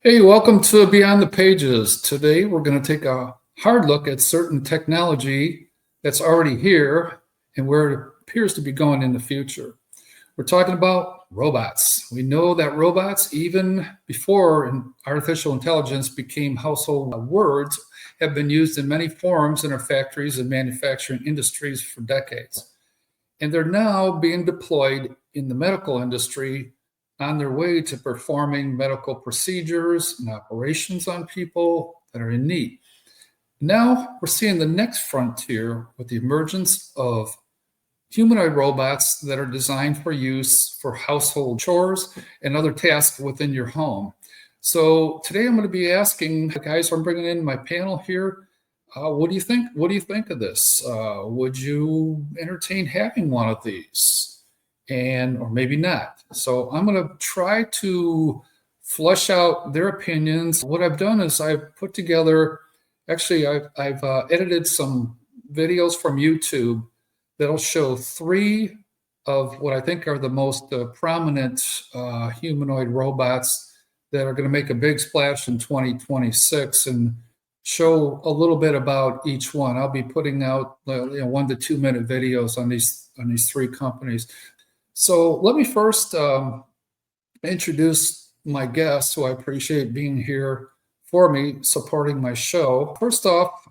Hey, welcome to Beyond the Pages. Today, we're going to take a hard look at certain technology that's already here and where it appears to be going in the future. We're talking about robots. We know that robots, even before artificial intelligence became household words, have been used in many forms in our factories and manufacturing industries for decades. And they're now being deployed in the medical industry on their way to performing medical procedures and operations on people that are in need. Now we're seeing the next frontier with the emergence of humanoid robots that are designed for use for household chores and other tasks within your home. So today I'm going to be asking the guys I'm bringing in my panel here, what do you think? What do you think of this? Would you entertain having one of these? And or maybe not. So I'm going to try to flush out their opinions. What I've done is I've put together, actually, I've edited some videos from YouTube that'll show three of what I think are the most prominent humanoid robots that are going to make a big splash in 2026 and show a little bit about each one. I'll be putting out 1 to 2 minute videos on these three companies. So let me first introduce my guests, who I appreciate being here for me, supporting my show. First off,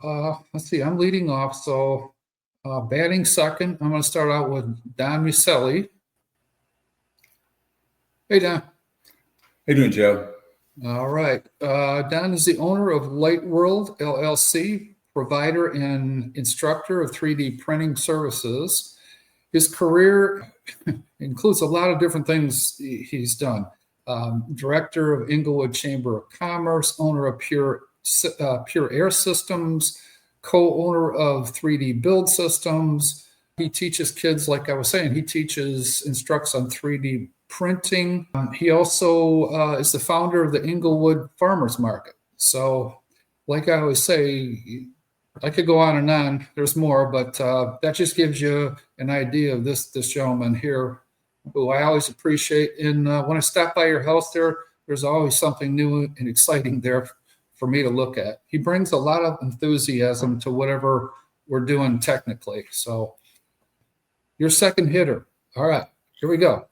let's see, I'm leading off, so batting second, I'm going to start out with Don Miceli. Hey, Don. How you doing, Joe? All right. Don is the owner of Light World LLC, provider and instructor of 3D printing services. His career includes a lot of different things he's done. Director of Inglewood Chamber of Commerce, owner of Pure Air Systems, co-owner of 3D Build Systems. He teaches kids, like I was saying, instructs on 3D printing. He also is the founder of the Inglewood Farmers Market. So, like I always say, I could go on and on. There's more, but that just gives you an idea of this gentleman here, who I always appreciate. And when I stop by your house there's always something new and exciting there for me to look at. He brings a lot of enthusiasm to whatever we're doing technically. So your second hitter. All right, here we go.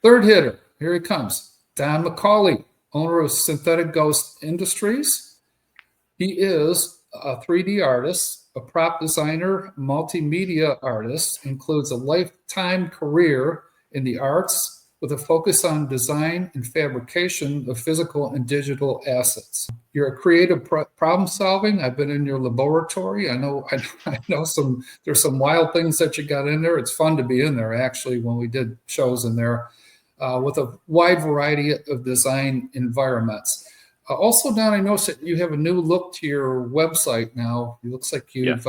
Third hitter, here he comes. Don McCauley, owner of Synthetic Ghost Industries. He is a 3D artist, a prop designer, multimedia artist, includes a lifetime career in the arts with a focus on design and fabrication of physical and digital assets. You're a creative problem solving. I've been in your laboratory. I know there's some wild things that you got in there. It's fun to be in there, actually, when we did shows in there with a wide variety of design environments. Also, Don, I noticed that you have a new look to your website now. It looks like you've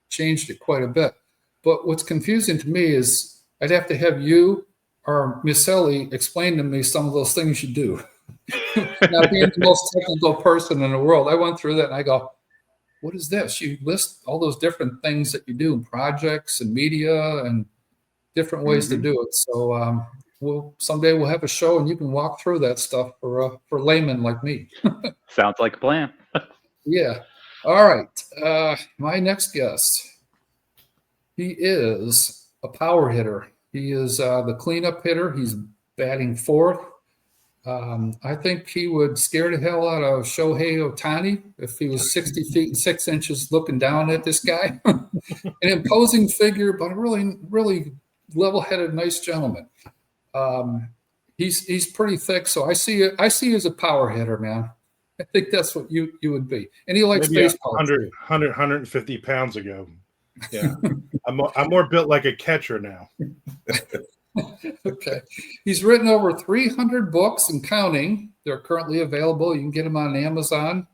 changed it quite a bit. But what's confusing to me is I'd have to have you or Miceli explain to me some of those things you do. Now, being the most technical person in the world, I went through that and I go, what is this? You list all those different things that you do in projects and media and different ways to do it. So someday we'll have a show and you can walk through that stuff for laymen like me. Sounds like a plan. Yeah. All right. My next guest, he is a power hitter. He is the cleanup hitter. He's batting fourth. I think he would scare the hell out of Shohei Ohtani if he was 60 feet and 6 inches looking down at this guy. An imposing figure, but a really, really level-headed, nice gentleman. He's pretty thick, so I see you as a power hitter, man. I think that's what you would be. And he likes maybe baseball. 150 pounds ago. Yeah. I'm more built like a catcher now. Okay. He's written over 300 books and counting. They're currently available. You can get them on Amazon,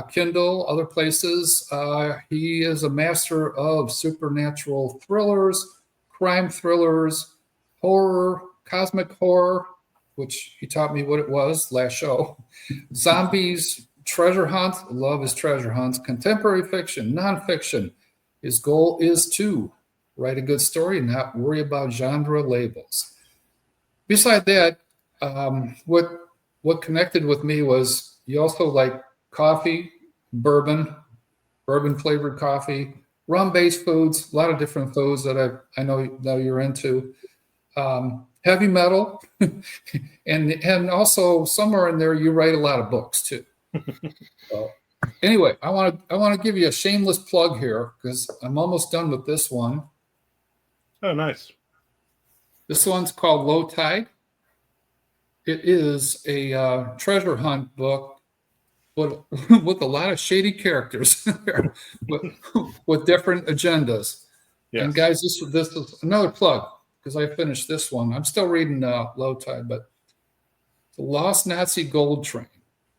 Kindle, other places. He is a master of supernatural thrillers, crime thrillers, horror, cosmic horror, which he taught me what it was last show, zombies, treasure hunt, love his treasure hunts, contemporary fiction, nonfiction. His goal is to write a good story and not worry about genre labels. Beside that, what what connected with me was you also like coffee, bourbon flavored coffee, rum-based foods, a lot of different foods that I know that you're into. Heavy metal, and also somewhere in there you write a lot of books too. So, anyway, I want to give you a shameless plug here because I'm almost done with this one. Oh, nice. This one's called Low Tide. It is a treasure hunt book, but with a lot of shady characters there, with different agendas. Yes. And guys, this is another plug because I finished this one. I'm still reading Low Tide, but The Lost Nazi Gold Train.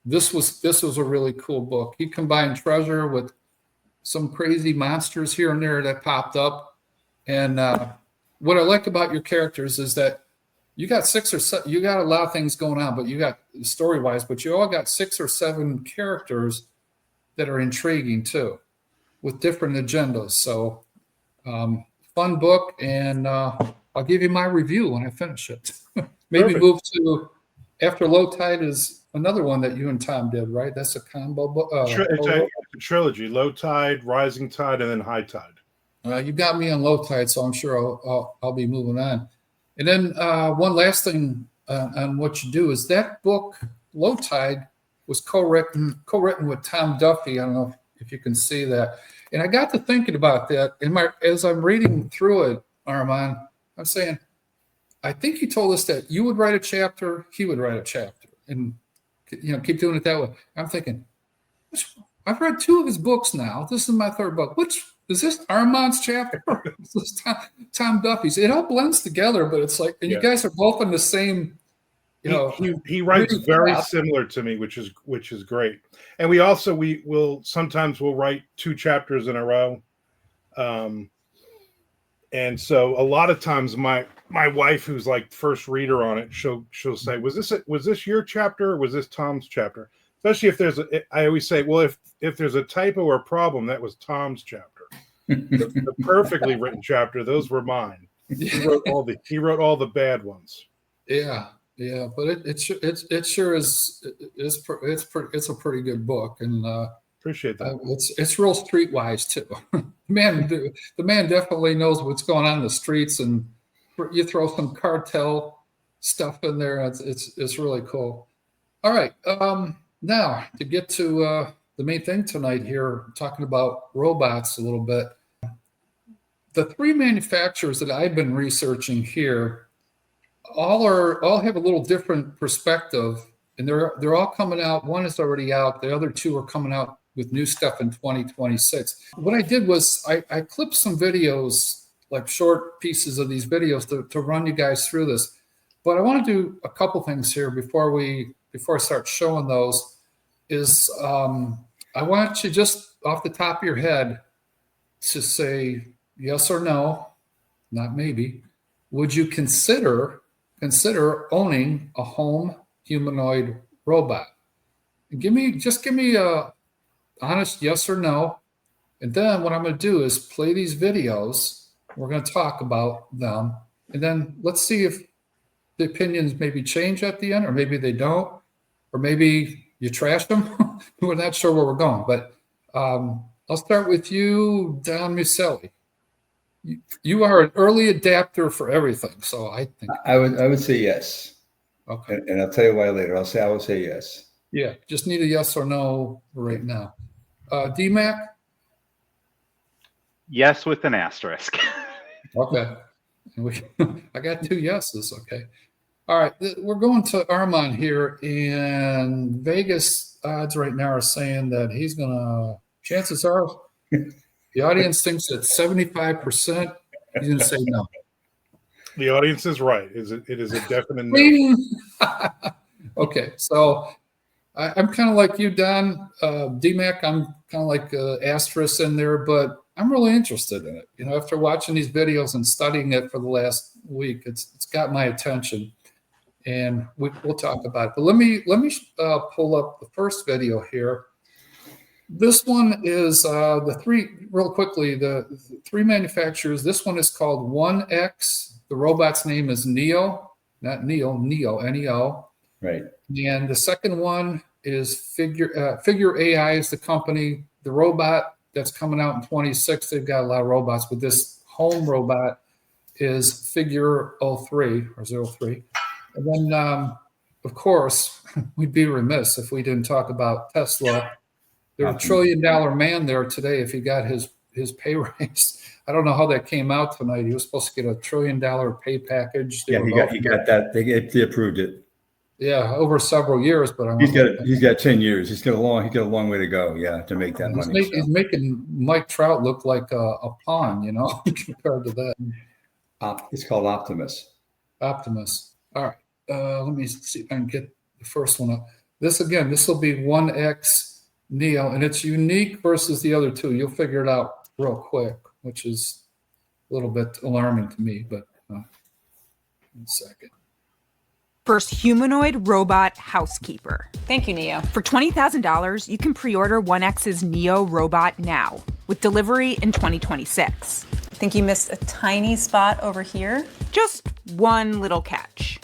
This was a really cool book. He combined treasure with some crazy monsters here and there that popped up. And what I like about your characters is that you got you got a lot of things going on, but you got story-wise, but you all got 6 or 7 characters that are intriguing too, with different agendas. So fun book, and I'll give you my review when I finish it. Maybe Perfect. move to after Low Tide is another one that you and Tom did, right? That's a combo book. It's a trilogy: Low Tide, Rising Tide, and then High Tide. You got me on Low Tide, so I'm sure I'll be moving on. And then one last thing on what you do is that book, Low Tide, was co-written with Tom Duffy. I don't know if you can see that. And I got to thinking about that. As I'm reading through it, Armand, I'm saying, I think he told us that you would write a chapter, he would write a chapter, and keep doing it that way. I'm thinking, I've read 2 of his books now. This is my 3rd book. Which is this Armand's chapter? Is this Tom Duffy's? It all blends together, but it's like, and you guys are both in the same. He writes very similar to me, which is great. And we will sometimes write 2 chapters in a row. And so a lot of times my wife, who's like first reader on it, she'll say, was this your chapter or was this Tom's chapter? Especially if I always say, well, if there's a typo or a problem, that was Tom's chapter. the perfectly written chapter, those were mine. He wrote all the bad ones. Yeah, but it sure is. It's a pretty good book, and appreciate that. It's real streetwise too. The man definitely knows what's going on in the streets, and you throw some cartel stuff in there. It's really cool. All right, now to get to the main thing tonight here, talking about robots a little bit. The 3 manufacturers that I've been researching here all have a little different perspective, and they're all coming out. One is already out. The other 2 are coming out with new stuff in 2026. What I did was I clipped some videos, like short pieces of these videos to run you guys through this. But I want to do a couple things here before I start showing those. Is I want you just off the top of your head to say yes or no, not maybe. Would you consider owning a home humanoid robot? And give me a honest yes or no. And then what I'm going to do is play these videos. We're going to talk about them. And then let's see if the opinions maybe change at the end, or maybe they don't, or maybe you trash them. We're not sure where we're going, but I'll start with you, Don Muselli. You are an early adapter for everything, so I think I would say yes. Okay. And I'll tell you why later. I will say yes. Yeah, just need a yes or no right now. DMAC? Yes, with an asterisk. Okay. I got 2 yeses. Okay. All right. We're going to Armand here, and Vegas odds right now are saying that he's going to, chances are, the audience thinks that 75%, he's going to say no. The audience is right. It is a definite no. Okay. So I'm kind of like you, Don. DMAC, I'm kind of like asterisk in there, but I'm really interested in it. After watching these videos and studying it for the last week, it's got my attention, and we'll talk about it. But let me pull up the first video here. This one is the 3 manufacturers. This one is called 1X. The robot's name is Neo, not Neo, Neo, N-E-O. Right. And the second one is Figure AI is the company. The robot that's coming out in 26, they've got a lot of robots, but this home robot is Figure 03 or 03. And then, of course, we'd be remiss if we didn't talk about Tesla. There's a $1 trillion man there today if he got his pay raise. I don't know how that came out tonight. He was supposed to get a $1 trillion pay package. Yeah, he got that. They approved it. Yeah, over several years, but I He's got 10 years. He's got a long way to go. Yeah, to make that money. He's making Mike Trout look like a pawn, compared to that. It's called Optimus. Optimus. All right. Let me see if I can get the first one up. This will be 1X Neo, and it's unique versus the other two. You'll figure it out real quick, which is a little bit alarming to me, but 1 second. First humanoid robot housekeeper. Thank you, Neo. For $20,000, you can pre-order 1X's Neo robot now, with delivery in 2026. I think you missed a tiny spot over here. Just one little catch.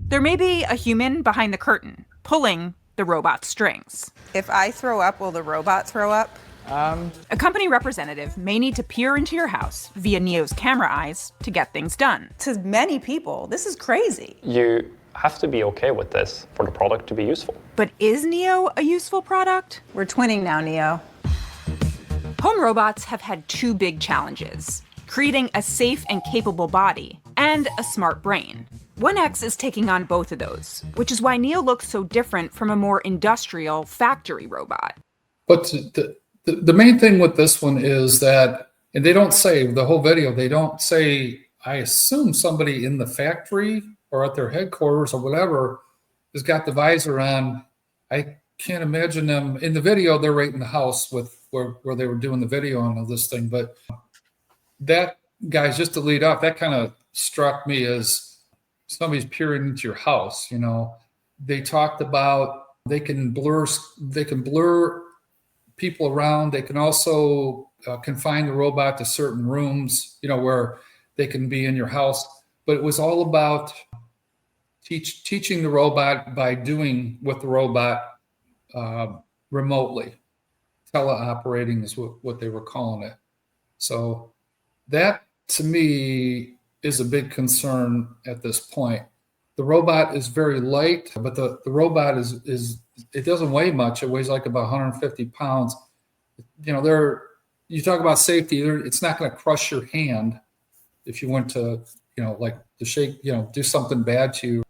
There may be a human behind the curtain, pulling the robot's strings. If I throw up, will the robot throw up? A company representative may need to peer into your house via Neo's camera eyes to get things done. To many people, this is crazy. You have to be okay with this for the product to be useful. But is Neo a useful product? We're twinning now, Neo. Home robots have had two big challenges: creating a safe and capable body and a smart brain. 1X is taking on both of those, which is why Neo looks so different from a more industrial factory robot. But the main thing with this one is that, and they don't say the whole video, they don't say, I assume somebody in the factory or at their headquarters or whatever has got the visor on. I can't imagine them in the video. They're right in the house with where they were doing the video on this thing. But that, guys, just to lead off, that kind of struck me as somebody's peering into your house. They talked about they can blur people around. They can also confine the robot to certain rooms, where they can be in your house. But it was all about teaching the robot by doing with the robot remotely. Teleoperating is what they were calling it. So that, to me, is a big concern at this point. The robot is very light, but the robot is it doesn't weigh much. It weighs like about 150 pounds. You talk about safety. It's not going to crush your hand if you went to, like to shake, do something bad to you.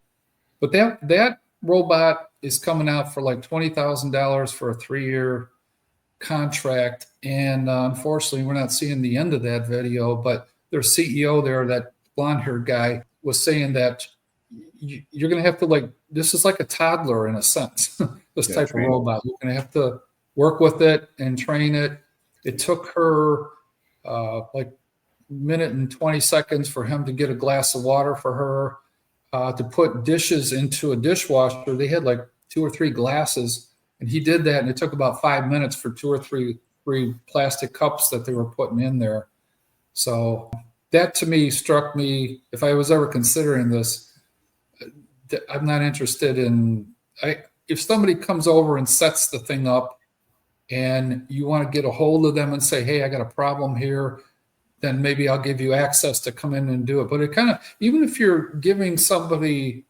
But that robot is coming out for like $20,000 for a 3-year contract. And unfortunately, we're not seeing the end of that video, but their CEO there, that blonde-haired guy, was saying that you're going to have to, this is like a toddler in a sense, this type of robot. You're going to have to work with it and train it. It took her like a minute and 20 seconds for him to get a glass of water for her, to put dishes into a dishwasher. They had like 2 or 3 glasses, and he did that, and it took about 5 minutes for 2 or 3 plastic cups that they were putting in there. So that, to me, struck me. If I was ever considering this, I'm not interested in. If somebody comes over and sets the thing up, and you want to get a hold of them and say, "Hey, I got a problem here," then maybe I'll give you access to come in and do it. But it kind of, even if you're giving somebody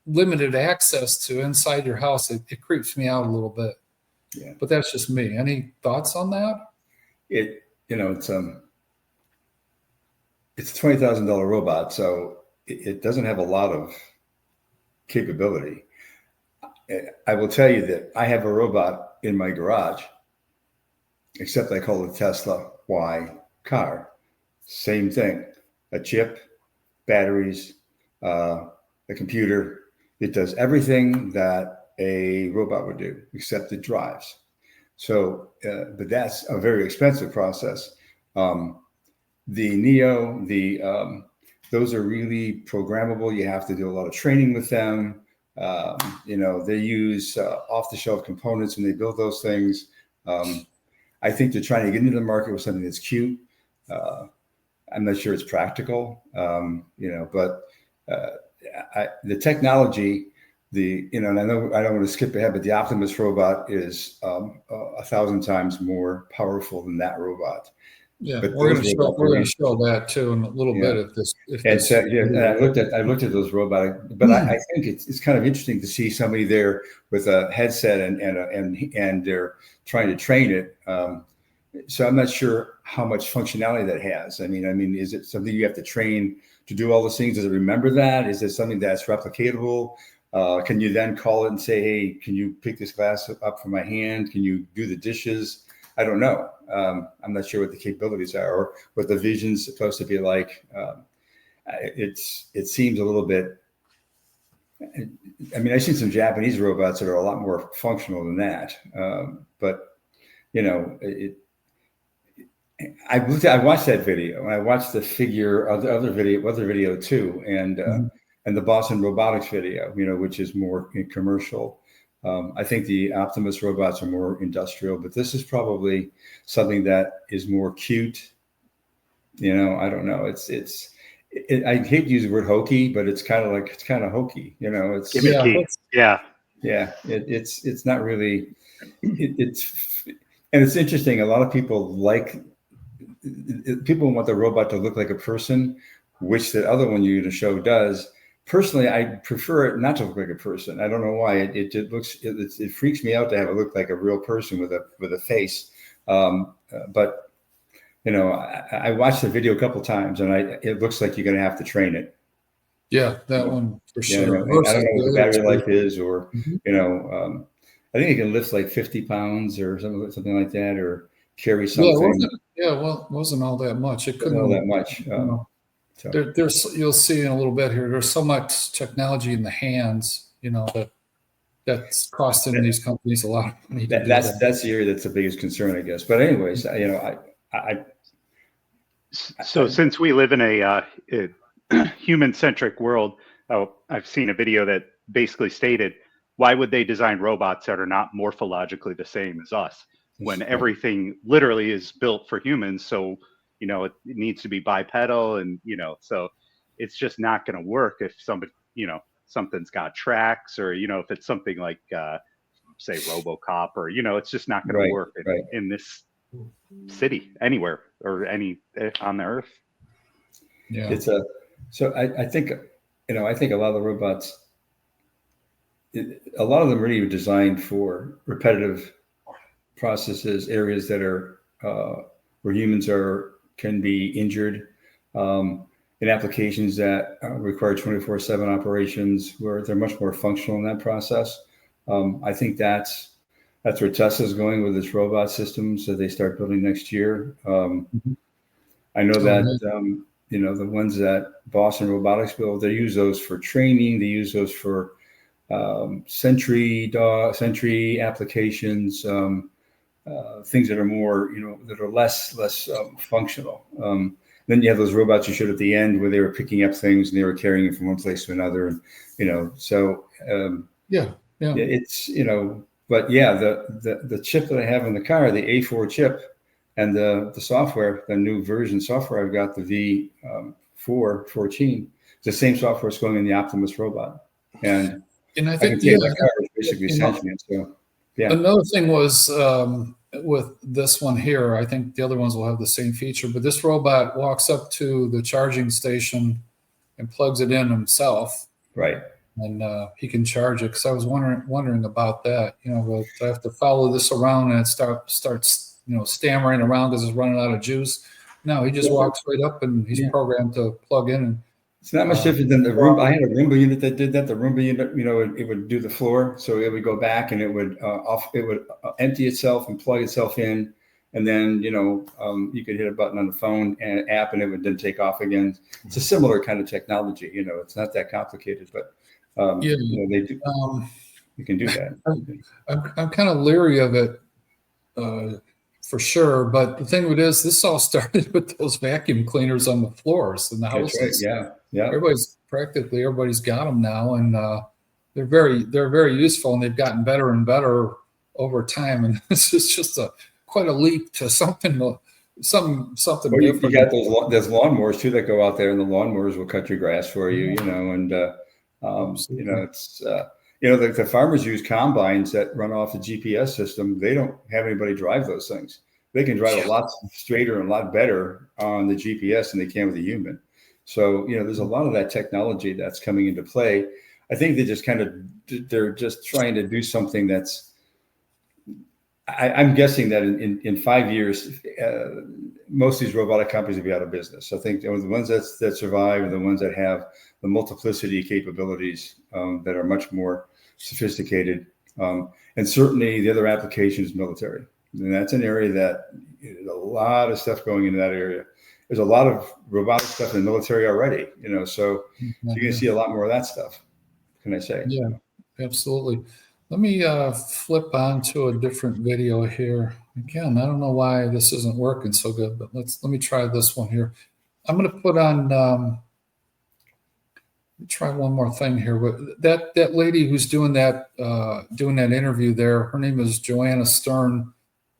limited access to inside your house, it creeps me out a little bit. Yeah. But that's just me. Any thoughts on that? It's a $20,000 robot, so it doesn't have a lot of capability. I will tell you that I have a robot in my garage, except I call it Tesla Y car. Same thing, a chip, batteries, a computer. It does everything that a robot would do, except it drives. So, but that's a very expensive process. The Neo, those are really programmable. You have to do a lot of training with them. They use off-the-shelf components when they build those things. I think they're trying to get into the market with something that's cute. I'm not sure it's practical, but the technology, and I know I don't want to skip ahead, but the Optimus robot is 1,000 times more powerful than that robot. Yeah, But we're those going robots to show that too in a little Yeah. bit. And so, yeah, and I looked at those robotic, but I think it's kind of interesting to see somebody there with a headset and they're trying to train it. So I'm not sure how much functionality that has. I mean, is it something you have to train to do all those things? Does it remember that? Is it something that's replicatable? Can you then call it and say, hey, can you pick this glass up from my hand? Can you do the dishes? I don't know. I'm not sure what the capabilities are or what the vision's supposed to be like. It seems a little bit. I mean, I've seen some Japanese robots that are a lot more functional than that. But you know, I watched that video and I watched the other video too, and the Boston Robotics video, you know, which is more commercial. I think the Optimus robots are more industrial, but this is probably something that is more cute. You know, I don't know. I hate to use the word hokey, but it's kind of hokey. You know, it's Gimmicky. Yeah. It's not really. And it's interesting. A lot of people want the robot to look like a person, which the other one you're going to show does. Personally, I prefer it not to look like a person. I don't know why. It freaks me out to have it look like a real person with a face. But you know, I watched the video a couple times, and it looks like you're going to have to train it. Yeah, that one for Yeah, sure. I don't know what the battery life is, or Mhm. you know, I think it can lift like 50 pounds or something like that, or carry something. Wasn't all that much. It Not couldn't all that much. So. There's you'll see in a little bit here. There's so much technology in the hands, you know, that's costing these companies a lot of money. That's the area that's the biggest concern, I guess. But anyways, you know, So since we live in a human-centric world, I've seen a video that basically stated, why would they design robots that are not morphologically the same as us when everything literally is built for humans? So, you know, it needs to be bipedal, and, you know, so it's just not going to work if somebody, you know, something's got tracks, or, you know, if it's something like, say, RoboCop, or, you know, it's just not going to work in this city anywhere or on the earth. Yeah. So I think, you know, I think a lot of the robots, a lot of them are really designed for repetitive processes, areas that are where humans can be injured, in applications that require 24/7 operations, where they're much more functional in that process. I think that's where Tesla's going with its robot systems that they start building next year. I know that you know, the ones that Boston Robotics build, they use those for training. They use those for sentry applications, things that are more, you know, that are less functional. Then you have those robots you showed at the end where they were picking up things and they were carrying them from one place to another, and you know, so it's, you know, but yeah, the chip that I have in the car, the A4 chip, and the software, the new version software I've got, the V14, the same software is going in the Optimus robot, and I I think can say the car is basically sentient. So yeah. Another thing was with this one here, I think the other ones will have the same feature, but this robot walks up to the charging station and plugs it in himself. Right. And he can charge it. Because I was wondering about that. You know, well, I have to follow this around and it starts, you know, stammering around because it's running out of juice. No, he just walks right up and he's programmed to plug in. And it's not much different than the Roomba. I had a Roomba unit that did that. The Roomba unit, you know, it would do the floor, so it would go back and it would empty itself and plug itself in, and then, you know, you could hit a button on the phone and an app, and it would then take off again. It's a similar kind of technology. You know, it's not that complicated, but you know, they do. You can do that. I'm kind of leery of it. For sure, but the thing with this all started with those vacuum cleaners on the floors in the houses. Right. Yeah. Everybody's got them now, and they're very useful, and they've gotten better and better over time. And this is just quite a leap to something Well, different. you got those lawnmowers too that go out there, and the lawnmowers will cut your grass for you. You know, and you know, You know, the farmers use combines that run off the GPS system. They don't have anybody drive those things. They can drive a lot straighter and a lot better on the GPS than they can with a human. So, you know, there's a lot of that technology that's coming into play. I think they're just trying to do something that's, I'm guessing that in 5 years, most of these robotic companies will be out of business. I think the ones that survive are the ones that have the multiplicity capabilities that are much more sophisticated. And certainly the other application is military. And that's an area that there's a lot of stuff going into that area. There's a lot of robotic stuff in the military already, you know, so you're going to see a lot more of that stuff. Can I say? Yeah, absolutely. Let me flip on to a different video here. Again, I don't know why this isn't working so good, but let me try this one here. I'm going to put on, let me try one more thing here. But that lady who's doing that interview there, her name is Joanna Stern.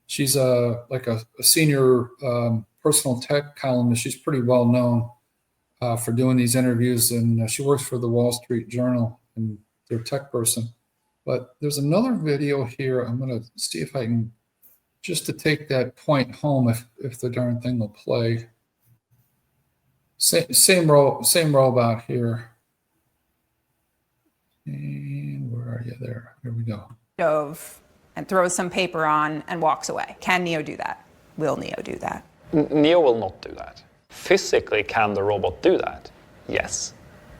She's like a senior personal tech columnist. She's pretty well known for doing these interviews, and she works for the Wall Street Journal, and they're a tech person. But there's another video here. I'm going to see if I can, just to take that point home, if the darn thing will play. Same robot here. And where are you there? Here we go. Stove and throws some paper on and walks away. Can Neo do that? Will Neo do that? Neo will not do that. Physically, can the robot do that? Yes.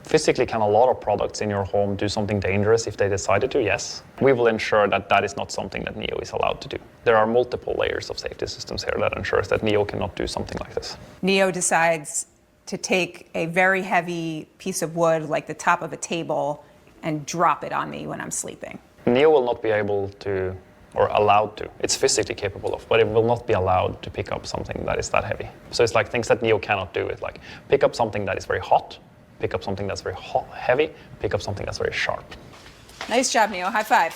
Physically, can a lot of products in your home do something dangerous if they decided to? Yes. We will ensure that that is not something that Neo is allowed to do. There are multiple layers of safety systems here that ensures that Neo cannot do something like this. Neo decides to take a very heavy piece of wood, like the top of a table, and drop it on me when I'm sleeping. Neo will not be able to, or allowed to, it's physically capable of, but it will not be allowed to pick up something that is that heavy. So it's like things that Neo cannot do. It's like pick up something that is very hot, pick up something that's very heavy, pick up something that's very sharp. Nice job, Neo. High five.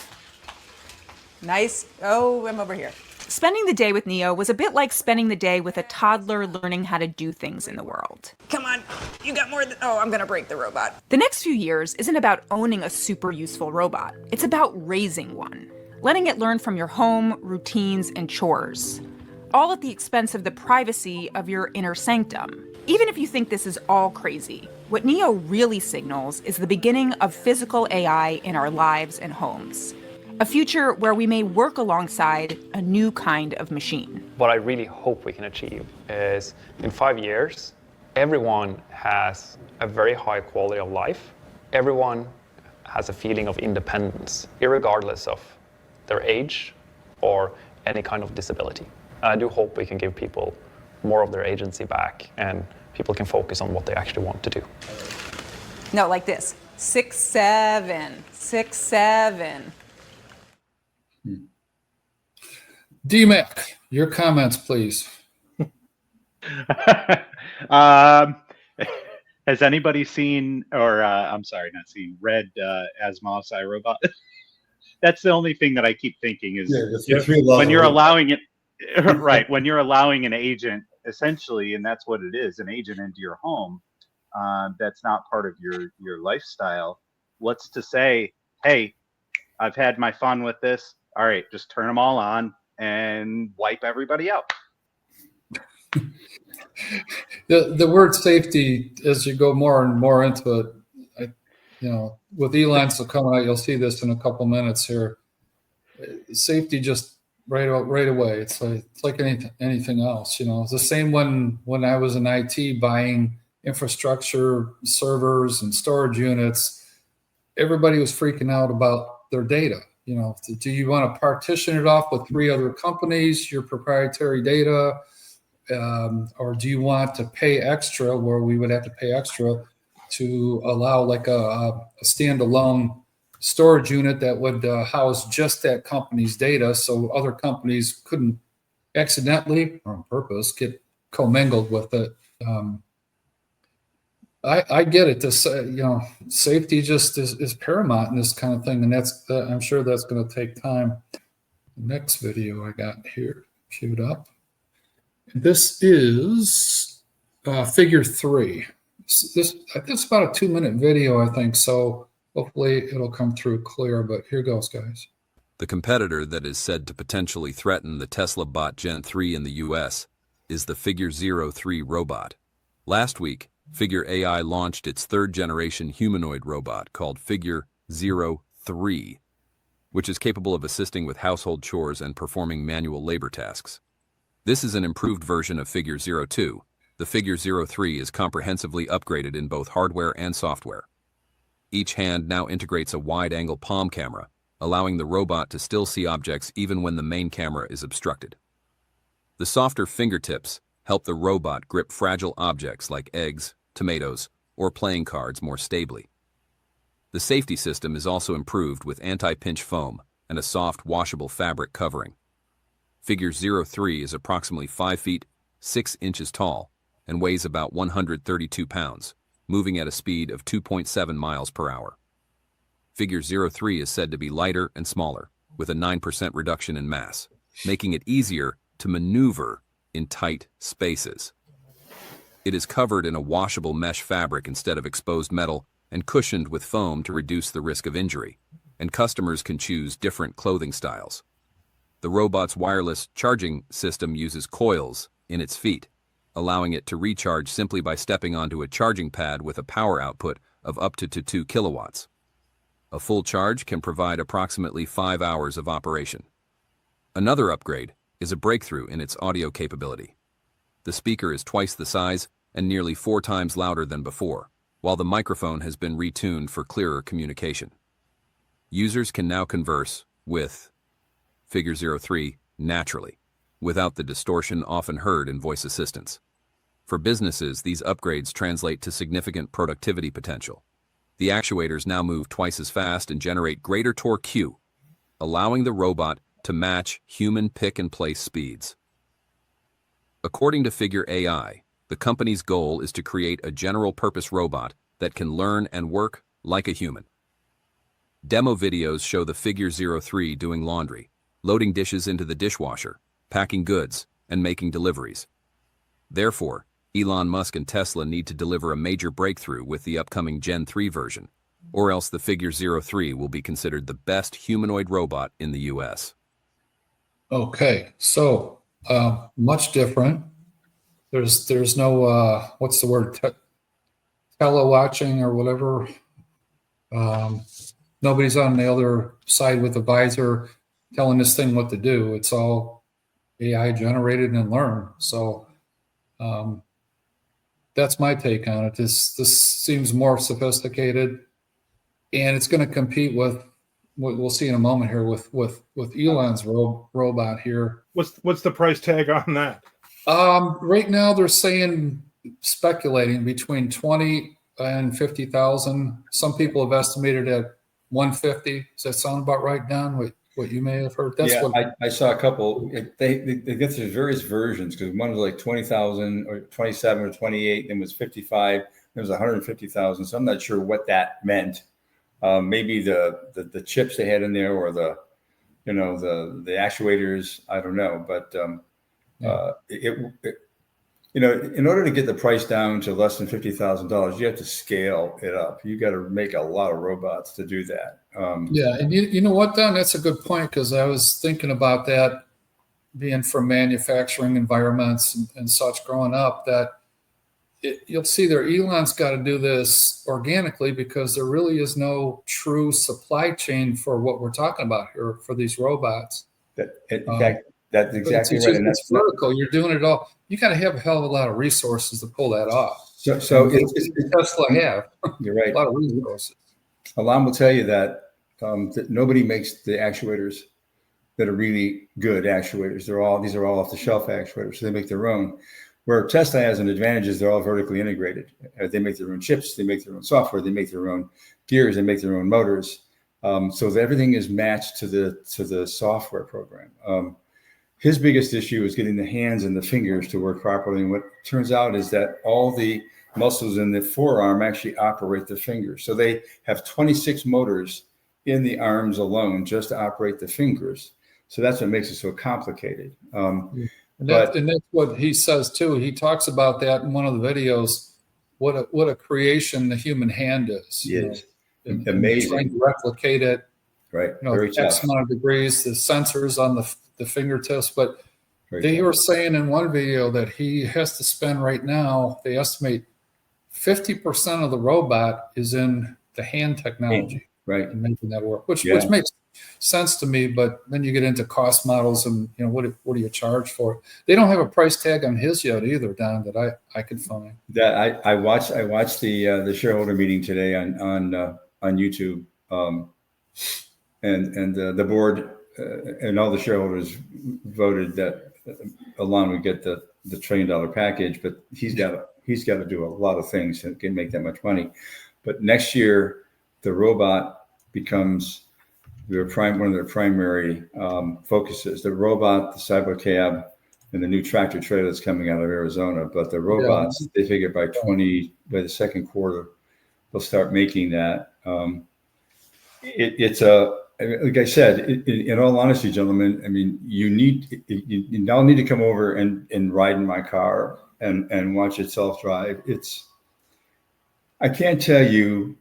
Nice. Oh, I'm over here. Spending the day with Neo was a bit like spending the day with a toddler learning how to do things in the world. Come on. You got more than... Oh, I'm going to break the robot. The next few years isn't about owning a super useful robot. It's about raising one, letting it learn from your home, routines, and chores, all at the expense of the privacy of your inner sanctum. Even if you think this is all crazy, what Neo really signals is the beginning of physical AI in our lives and homes. A future where we may work alongside a new kind of machine. What I really hope we can achieve is in 5 years, everyone has a very high quality of life. Everyone has a feeling of independence, irregardless of their age or any kind of disability. I do hope we can give people more of their agency back and people can focus on what they actually want to do. No, like this. 6, 7. 6, 7. DMAC, your comments, please. Has anybody seen, or I'm sorry, not seen, read Asimov's iRobot? That's the only thing that I keep thinking is when you're allowing it, right, when you're allowing an agent, essentially, and that's what it is, an agent into your home, that's not part of your lifestyle. What's to say, hey, I've had my fun with this. All right, just turn them all on and wipe everybody out. The word safety, as you go more and more into it, with Elon still coming out, you'll see this in a couple minutes here. Safety just right away. It's like anything else. It's the same when I was in IT buying infrastructure, servers, and storage units. Everybody was freaking out about their data. Do you want to partition it off with 3 other companies, your proprietary data, or do you want to pay extra, where we would have to pay extra to allow like a standalone storage unit that would house just that company's data, so other companies couldn't accidentally or on purpose get commingled with it? I get it. This, safety just is paramount in this kind of thing, and I'm sure that's going to take time. Next video I got here queued up. This is figure 3. This about a 2-minute video, I think. So Hopefully it'll come through clear, but here goes, guys. The competitor that is said to potentially threaten the Tesla Bot Gen 3 in the US is the Figure 03 robot. Last week, Figure AI launched its third-generation humanoid robot called Figure 03, which is capable of assisting with household chores and performing manual labor tasks. This is an improved version of Figure 02. The Figure 03 is comprehensively upgraded in both hardware and software. Each hand now integrates a wide-angle palm camera, allowing the robot to still see objects even when the main camera is obstructed. The softer fingertips help the robot grip fragile objects like eggs, tomatoes, or playing cards more stably. The safety system is also improved with anti-pinch foam and a soft, washable fabric covering. Figure 03 is approximately 5 feet, 6 inches tall, and weighs about 132 pounds, moving at a speed of 2.7 miles per hour. Figure 03 is said to be lighter and smaller, with a 9% reduction in mass, making it easier to maneuver in tight spaces. It is covered in a washable mesh fabric instead of exposed metal and cushioned with foam to reduce the risk of injury, and customers can choose different clothing styles. The robot's wireless charging system uses coils in its feet, allowing it to recharge simply by stepping onto a charging pad with a power output of up to 2 kilowatts. A full charge can provide approximately 5 hours of operation. Another upgrade is a breakthrough in its audio capability. The speaker is twice the size and nearly 4 times louder than before, while the microphone has been retuned for clearer communication. Users can now converse with Figure 03 naturally, without the distortion often heard in voice assistants. For businesses, these upgrades translate to significant productivity potential. The actuators now move twice as fast and generate greater torque, allowing the robot to match human pick-and-place speeds. According to Figure AI, the company's goal is to create a general-purpose robot that can learn and work like a human. Demo videos show the Figure 03 doing laundry, loading dishes into the dishwasher, packing goods, and making deliveries. Therefore, Elon Musk and Tesla need to deliver a major breakthrough with the upcoming Gen 3 version, or else the Figure 03 will be considered the best humanoid robot in the US. Okay, so much different. There's no what's the word, tele-watching or whatever. Nobody's on the other side with a visor telling this thing what to do. It's all AI generated and learned. So that's my take on it. This seems more sophisticated, and it's going to compete with what we'll see in a moment here with Elon's robot here. What's the price tag on that? Right now they're speculating between 20 and 50,000. Some people have estimated at 150. Does that sound about right, Don? What you may have heard? That's I saw a couple. They get through various versions, because one was like 20,000 or 27 or 28, then was 55, then was 150,000. So I'm not sure what that meant. Maybe the chips they had in there, or the actuators. I don't know, but in order to get the price down to less than $50,000, you have to scale it up. You got to make a lot of robots to do that. Yeah, and you know what, Don? That's a good point, because I was thinking about that, being from manufacturing environments and such growing up, that you'll see there Elon's got to do this organically, because there really is no true supply chain for what we're talking about here for these robots. In fact, that's exactly right. And it's vertical. You're doing it all. You got to have a hell of a lot of resources to pull that off. So Tesla have. You're right. A lot of resources. Alan will tell you that nobody makes the actuators that are really good actuators. These are all off the shelf actuators, so they make their own. Where Tesla has an advantage is they're all vertically integrated. They make their own chips, they make their own software, they make their own gears, they make their own motors. So everything is matched to the software program. His biggest issue is getting the hands and the fingers to work properly. And what turns out is that all the muscles in the forearm actually operate the fingers. So they have 26 motors in the arms alone just to operate the fingers. So that's what makes it so complicated. And that's what he says too. He talks about that in one of the videos. What a creation the human hand is. Yes. and Amazing. trying to replicate it, Right. you know, Very X tough. amount of degrees, the sensors on the fingertips. But Very they tough. were saying in one video that he has to spend right now, they estimate 50% of the robot is in the hand technology Right. and making that work, which Yeah. makes sense to me. But then you get into cost models and, you know, what do you charge for it? They don't have a price tag on his yet either, Don, that I could find. That I watched the shareholder meeting today on YouTube, and the board and all the shareholders voted that Elon would get the $1 trillion package, but he's got to do a lot of things to make that much money. But next year, the robot becomes one of their primary focuses. The robot, the cyber cab, and the new tractor trailer that's coming out of Arizona. But the robots, they figure by the second quarter, they'll start making that. It's like I said, in all honesty, gentlemen, I mean, you now need to come over and ride in my car and watch it self-drive. I can't tell you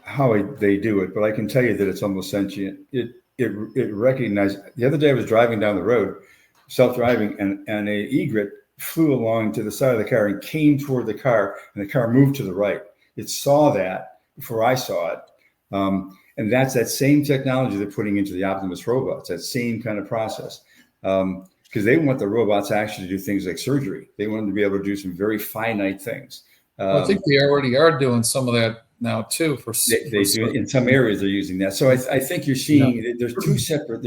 how they do it, but I can tell you that it's almost sentient. It recognized. The other day I was driving down the road, self-driving, and a egret flew along to the side of the car and came toward the car, and the car moved to the right. It saw that before I saw it. And that's that same technology they're putting into the Optimus robots, that same kind of process. Because they want the robots actually to do things like surgery. They want them to be able to do some very finite things. I think they already are doing some of that now too. They do in some areas. They're using that. So I think you're seeing there's two separate.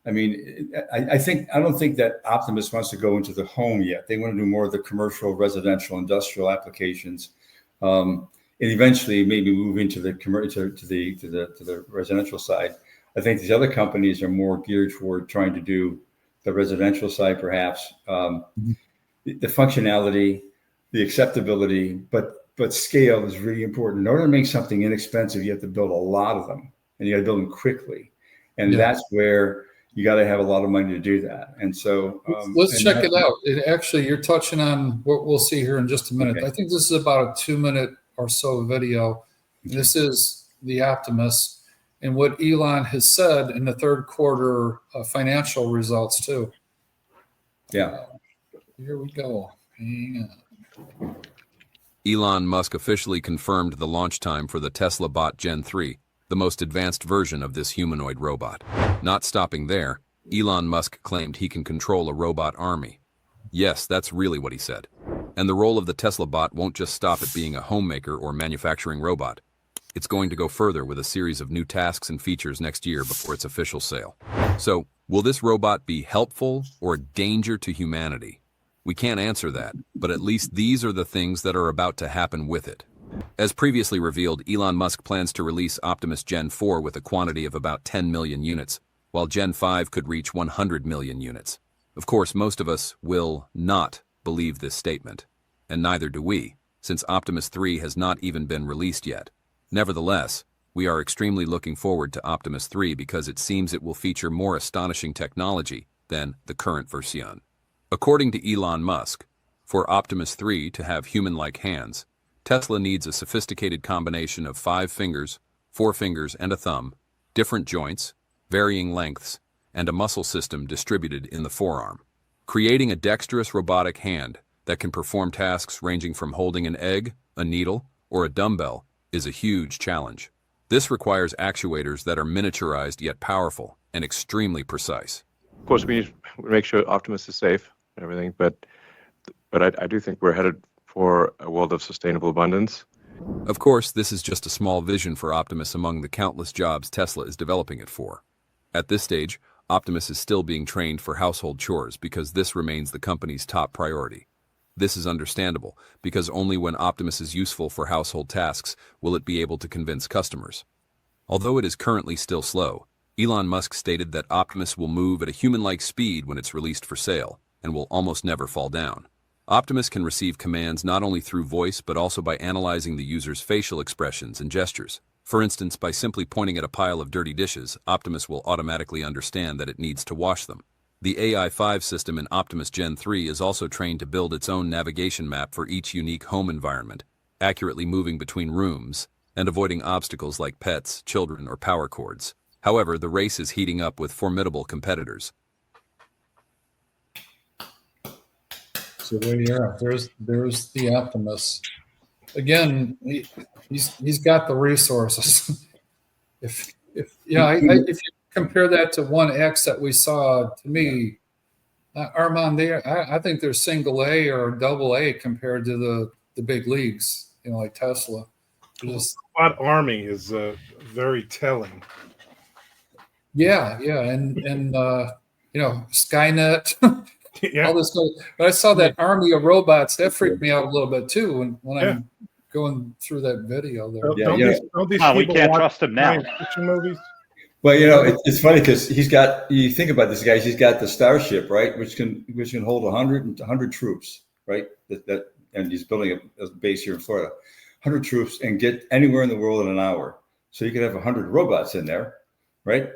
I don't think that Optimus wants to go into the home yet. They want to do more of the commercial, residential, industrial applications, and eventually maybe move into the to the residential side. I think these other companies are more geared toward trying to do the residential side, perhaps the functionality, the acceptability, but scale is really important. In order to make something inexpensive, you have to build a lot of them, and you got to build them quickly, and that's where you got to have a lot of money to do that. And so let's check it out. Actually, you're touching on what we'll see here in just a minute. Okay. I think this is about a 2-minute or so video. Okay. This is the Optimus and what Elon has said in the third quarter financial results too. Yeah. Here we go. Hang on. Elon Musk officially confirmed the launch time for the Tesla Bot Gen 3, the most advanced version of this humanoid robot. Not stopping there, Elon Musk claimed he can control a robot army. Yes, that's really what he said. And the role of the Tesla Bot won't just stop at being a homemaker or manufacturing robot. It's going to go further with a series of new tasks and features next year before its official sale. So, will this robot be helpful or a danger to humanity? We can't answer that, but at least these are the things that are about to happen with it. As previously revealed, Elon Musk plans to release Optimus Gen 4 with a quantity of about 10 million units, while Gen 5 could reach 100 million units. Of course, most of us will not believe this statement, and neither do we, since Optimus 3 has not even been released yet. Nevertheless, we are extremely looking forward to Optimus 3 because it seems it will feature more astonishing technology than the current version. According to Elon Musk, for Optimus 3 to have human-like hands, Tesla needs a sophisticated combination of 5 fingers, 4 fingers, and a thumb, different joints, varying lengths, and a muscle system distributed in the forearm. Creating a dexterous robotic hand that can perform tasks ranging from holding an egg, a needle, or a dumbbell is a huge challenge. This requires actuators that are miniaturized yet powerful and extremely precise. Of course, we need to make sure Optimus is safe and everything, but I do think we're headed for a world of sustainable abundance. Of course, this is just a small vision for Optimus among the countless jobs Tesla is developing it for. At this stage, Optimus is still being trained for household chores because this remains the company's top priority. This is understandable, because only when Optimus is useful for household tasks will it be able to convince customers. Although it is currently still slow, Elon Musk stated that Optimus will move at a human-like speed when it's released for sale, and will almost never fall down. Optimus can receive commands not only through voice but also by analyzing the user's facial expressions and gestures. For instance, by simply pointing at a pile of dirty dishes, Optimus will automatically understand that it needs to wash them. The AI-5 system in Optimus Gen 3 is also trained to build its own navigation map for each unique home environment, accurately moving between rooms, and avoiding obstacles like pets, children, or power cords. However, the race is heating up with formidable competitors. So there you are. There's the Optimus. Again, he's got the resources. if you compare that to 1X that we saw, to me, Armand, I think they're single A or double A compared to the big leagues, like Tesla. Just, Robot army is very telling. yeah, and Skynet. Yeah. All this stuff. But I saw that army of robots. That freaked me out a little bit too when I'm going through that video there. Don't these we people can't watch trust him now. science fiction movies? Well, it's funny because you think about this guy, he's got the Starship, right? Which can hold 100 troops, right? And he's building a base here in Florida, 100 troops and get anywhere in the world in an hour. So you could have 100 robots in there, right?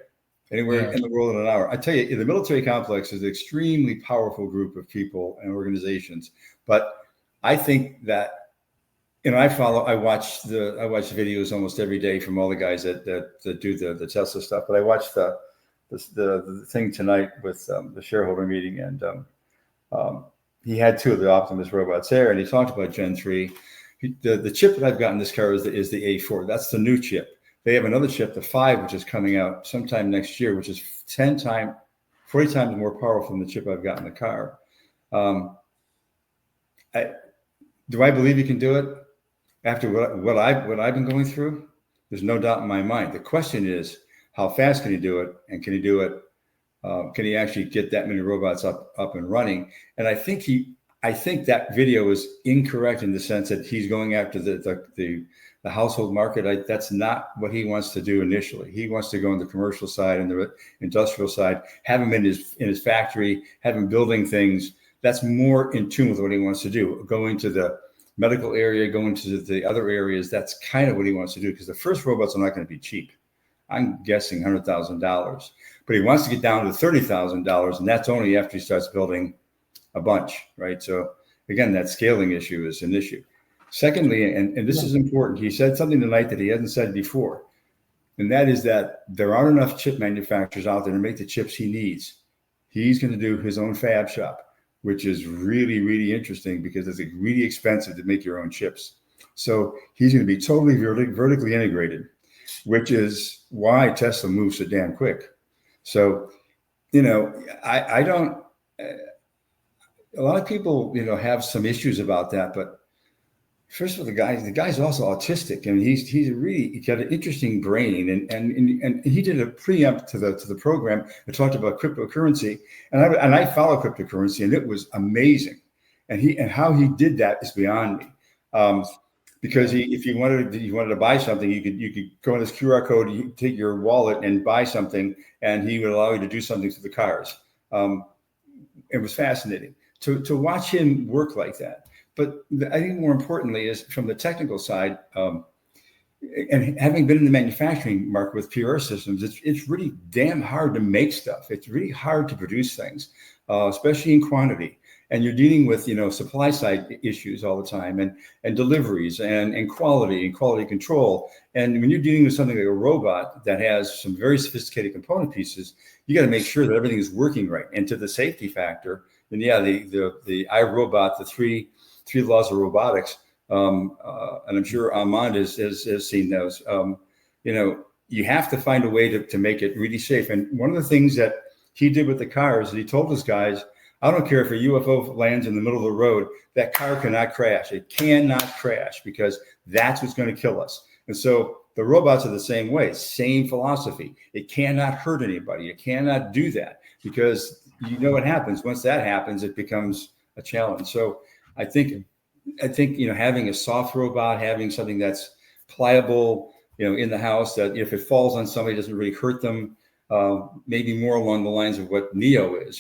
Anywhere in the world in an hour. I tell you, the military complex is an extremely powerful group of people and organizations. But I think that, I watch the videos almost every day from all the guys that do the Tesla stuff. But I watched the thing tonight with the shareholder meeting, and he had 2 of the Optimus robots there, and he talked about Gen 3. The chip that I've got in this car is the A4. That's the new chip. They have another chip, the 5, which is coming out sometime next year, which is 40 times more powerful than the chip I've got in the car. Do I believe you can do it after what I've been going through? There's no doubt in my mind. The question is, how fast can he do it, and can he do it? Can he actually get that many robots up and running? And I think that video is incorrect in the sense that he's going after the household market. That's not what he wants to do initially. He wants to go on the commercial side and the industrial side, have him in his factory, have him building things. That's more in tune with what he wants to do. Go into the medical area, go into the other areas. That's kind of what he wants to do, because the first robots are not going to be cheap. I'm guessing $100,000, but he wants to get down to $30,000, and that's only after he starts building a bunch, right? So again, that scaling issue is an issue. Secondly, and this is important, he said something tonight that he hasn't said before, and that is that there aren't enough chip manufacturers out there to make the chips he needs. He's going to do his own fab shop, which is really, really interesting because it's really expensive to make your own chips. So he's going to be totally vertically integrated, which is why Tesla moves so damn quick. So, I don't, a lot of people, have some issues about that, but first of all, the guy's also autistic, and he got an interesting brain, and he did a preempt to the program that talked about cryptocurrency, and I follow cryptocurrency, and it was amazing, and how he did that is beyond me, because if you wanted to buy something, you could go on this QR code, you take your wallet and buy something, and he would allow you to do something to the cars. It was fascinating to watch him work like that. But I think more importantly is from the technical side, and having been in the manufacturing market with PR systems, it's really damn hard to make stuff. It's really hard to produce things, especially in quantity. And you're dealing with, supply side issues all the time, and deliveries and quality control. And when you're dealing with something like a robot that has some very sophisticated component pieces, you got to make sure that everything is working right. And to the safety factor, and the iRobot, the three laws of robotics, and I'm sure Armand has seen those. You have to find a way to make it really safe. And one of the things that he did with the cars, he told his guys, I don't care if a UFO lands in the middle of the road, that car cannot crash. It cannot crash, because that's what's going to kill us. And so the robots are the same way, same philosophy. It cannot hurt anybody. It cannot do that, because what happens. Once that happens, it becomes a challenge. So I think having a soft robot, having something that's pplayable, in the house, that if it falls on somebody, it doesn't really hurt them. Maybe more along the lines of what Neo is,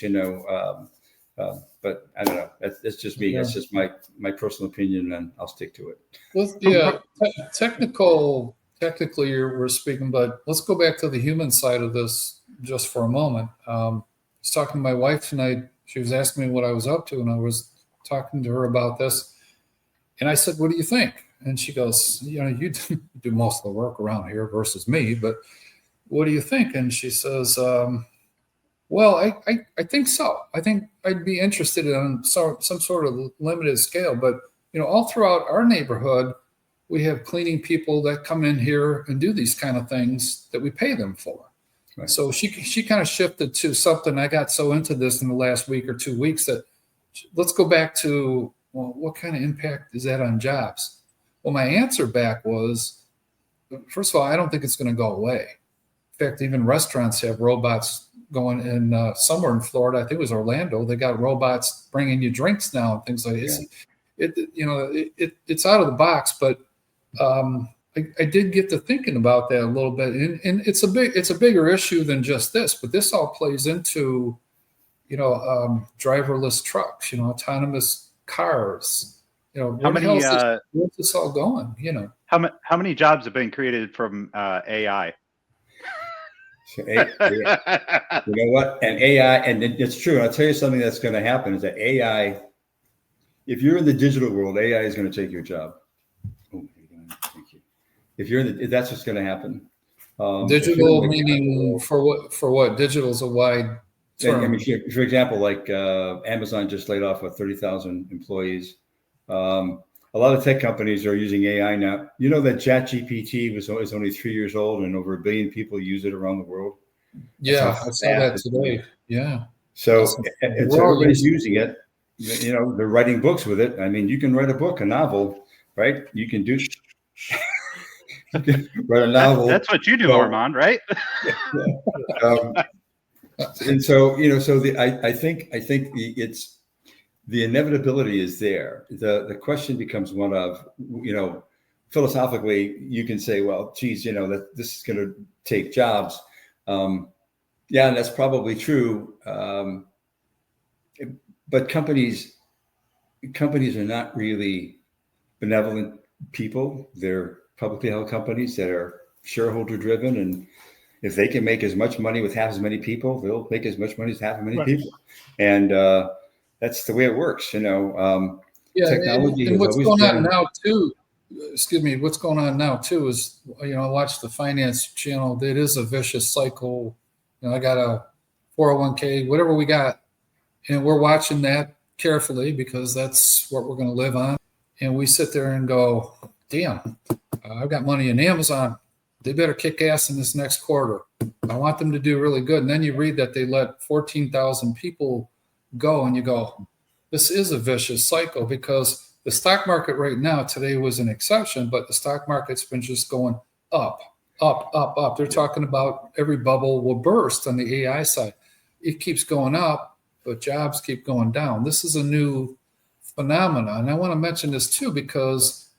but I don't know. That's just me. That's just my personal opinion, and I'll stick to it. Well, technically we're speaking, but let's go back to the human side of this just for a moment. I was talking to my wife tonight. She was asking me what I was up to, and I was talking to her about this. And I said, what do you think? And she goes, you do most of the work around here versus me, but what do you think? And she says, well, I think so. I think I'd be interested in some sort of limited scale, but all throughout our neighborhood, we have cleaning people that come in here and do these kind of things that we pay them for. Right. So she kind of shifted to something. I got so into this in the last week or 2 weeks that let's go back to, well, what kind of impact is that on jobs? Well, my answer back was, first of all, I don't think it's going to go away. In fact, even restaurants have robots going in somewhere in Florida. I think it was Orlando. They got robots bringing you drinks now and things like this. Yeah. It's out of the box, but I did get to thinking about that a little bit, and it's a bigger issue than just this. But this all plays into, driverless trucks, autonomous cars. Where's this all going? How many jobs have been created from AI? So, you know what? And AI, and it's true. I'll tell you something that's going to happen is that AI, if you're in the digital world, AI is going to take your job. Oh, thank you. If that's what's going to happen. Digital meaning for what? Digital is a wide term. I mean, for example, like Amazon just laid off 30,000 employees. A lot of tech companies are using AI now. You know that ChatGPT is only 3 years old and over 1 billion people use it around the world. Yeah, I saw that today. Yeah. So everybody's using it. They're writing books with it. I mean, you can write a book, a novel, right? You can write a novel. That's what you do, Armand, right? And so, I think it's the inevitability is there. The question becomes one of, philosophically, you can say, well, geez, that this is going to take jobs. Yeah, and that's probably true. But companies are not really benevolent people. They're publicly held companies that are shareholder driven, and if they can make as much money with half as many people, they'll make as much money as half as many people. And that's the way it works, Technology and what's going on now too. Excuse me. What's going on now too is, I watch the finance channel. It is a vicious cycle. I got a 401k, whatever we got, and we're watching that carefully because that's what we're going to live on. And we sit there and go, damn, I've got money in Amazon. They better kick ass in this next quarter. I want them to do really good. And then you read that they let 14,000 people go, and you go, this is a vicious cycle, because the stock market right now, today was an exception, but the stock market's been just going up, up, up, up. They're talking about every bubble will burst on the AI side. It keeps going up, but jobs keep going down. This is a new phenomenon. And I want to mention this too, because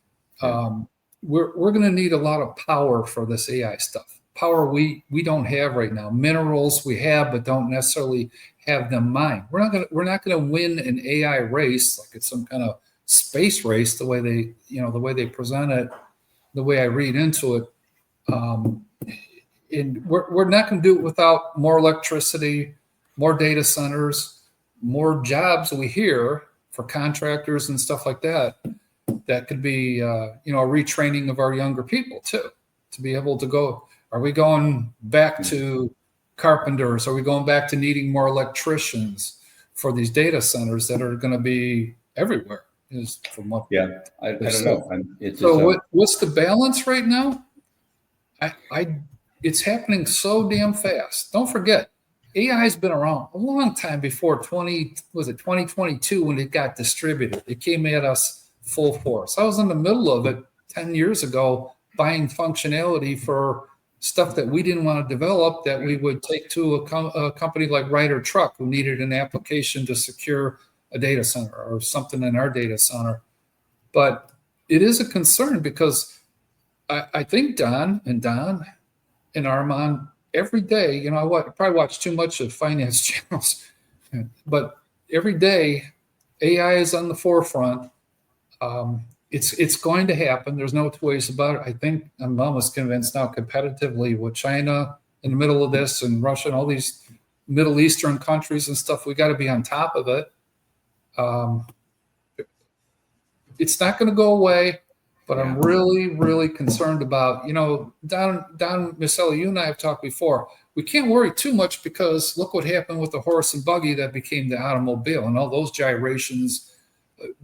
we're going to need a lot of power for this AI stuff. Power we don't have right now. Minerals we have, but don't necessarily have them mined. We're not going to win an AI race like it's some kind of space race, the way they present it, the way I read into it. And we're not going to do it without more electricity, more data centers, more jobs we hear for contractors and stuff like that. That could be, a retraining of our younger people too, to be able to go. Are we going back to carpenters? Are we going back to needing more electricians for these data centers that are going to be everywhere? Is from what? Yeah, I don't know. So what's the balance right now? It's happening so damn fast. Don't forget, AI has been around a long time before 2022 when it got distributed. It came at us full force. I was in the middle of it 10 years ago, buying functionality for stuff that we didn't want to develop, that we would take to a company like Ryder Truck, who needed an application to secure a data center or something in our data center. But it is a concern, because I think Don and Armand, every day, I probably watch too much of finance channels, but every day AI is on the forefront. It's going to happen. There's no two ways about it. I think I'm almost convinced now, competitively with China in the middle of this, and Russia and all these Middle Eastern countries and stuff, we got to be on top of it. It's not going to go away. But I'm really, really concerned about, Don Miceli, you and I have talked before. We can't worry too much because look what happened with the horse and buggy that became the automobile and all those gyrations,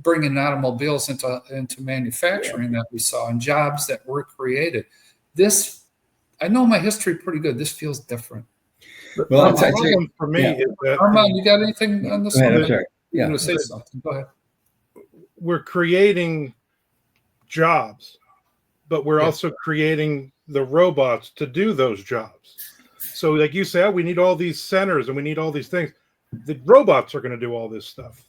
bringing automobiles into manufacturing that we saw and jobs that were created. This, I know my history pretty good. This feels different. Well, The problem for me is that Armand, you got anything on this? Go ahead, one? I'm sorry. You Yeah. want to say something? Go ahead. we're creating jobs, but we're Yeah. also creating the robots to do those jobs. So, like you say, we need all these centers and we need all these things. The robots are going to do all this stuff.